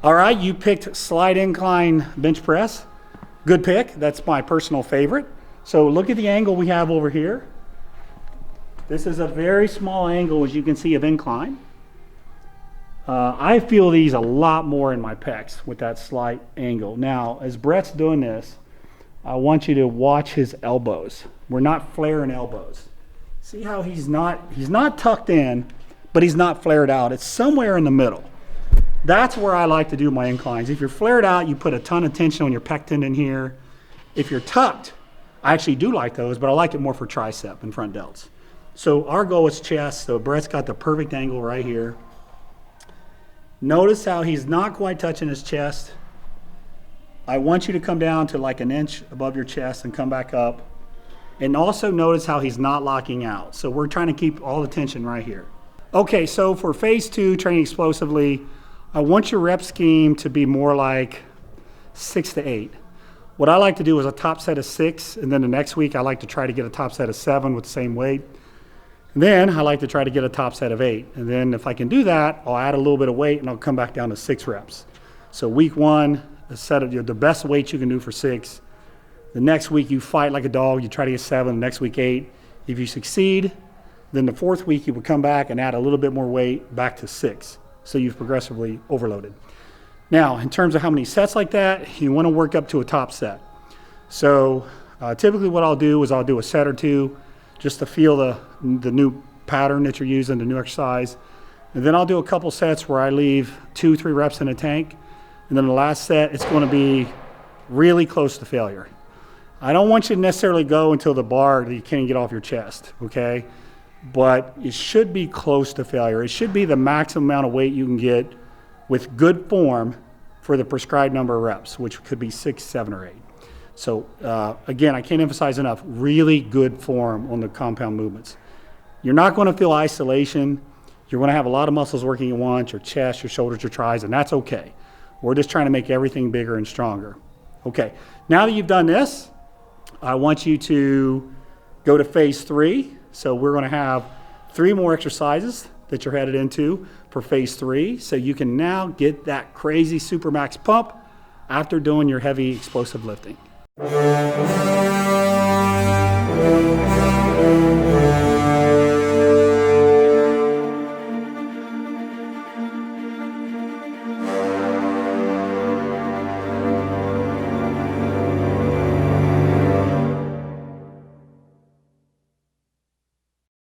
All right, you picked slide incline bench press. Good pick. That's my personal favorite. So look at the angle we have over here. This is a very small angle, as you can see, of incline. I feel these a lot more in my pecs with that slight angle. Now, as Brett's doing this, I want you to watch his elbows. We're not flaring elbows. See how he's not tucked in, but he's not flared out. It's somewhere in the middle. That's where I like to do my inclines. If you're flared out, you put a ton of tension on your pec tendon here. If you're tucked, I actually do like those, but I like it more for tricep and front delts. So our goal is chest, so Brett's got the perfect angle right here. Notice how he's not quite touching his chest. I want you to come down to like an inch above your chest and come back up. And also notice how he's not locking out. So we're trying to keep all the tension right here. Okay, so for phase 2, training explosively, I want your rep scheme to be more like 6 to 8. What I like to do is a top set of 6, and then the next week I like to try to get a top set of 7 with the same weight. And then I like to try to get a top set of 8. And then if I can do that, I'll add a little bit of weight and I'll come back down to 6 reps. So week 1, a set of the best weight you can do for 6. The next week you fight like a dog, you try to get 7, the next week 8. If you succeed, then the 4th week you would come back and add a little bit more weight back to 6. So you've progressively overloaded. Now, in terms of how many sets like that, you want to work up to a top set. So typically what I'll do is I'll do a set or 2 just to feel the new pattern that you're using, the new exercise. And then I'll do a couple sets where I leave 2-3 reps in a tank. And then the last set, it's going to be really close to failure. I don't want you to necessarily go until the bar that you can't get off your chest, okay? But it should be close to failure. It should be the maximum amount of weight you can get with good form for the prescribed number of reps, which could be 6, 7, or 8. So again, I can't emphasize enough, really good form on the compound movements. You're not going to feel isolation. You're going to have a lot of muscles working at once, your chest, your shoulders, your tries, and that's okay. We're just trying to make everything bigger and stronger. Okay, now that you've done this, I want you to go to phase 3. So we're going to have 3 more exercises that you're headed into for phase 3. So you can now get that crazy supermax pump after doing your heavy explosive lifting.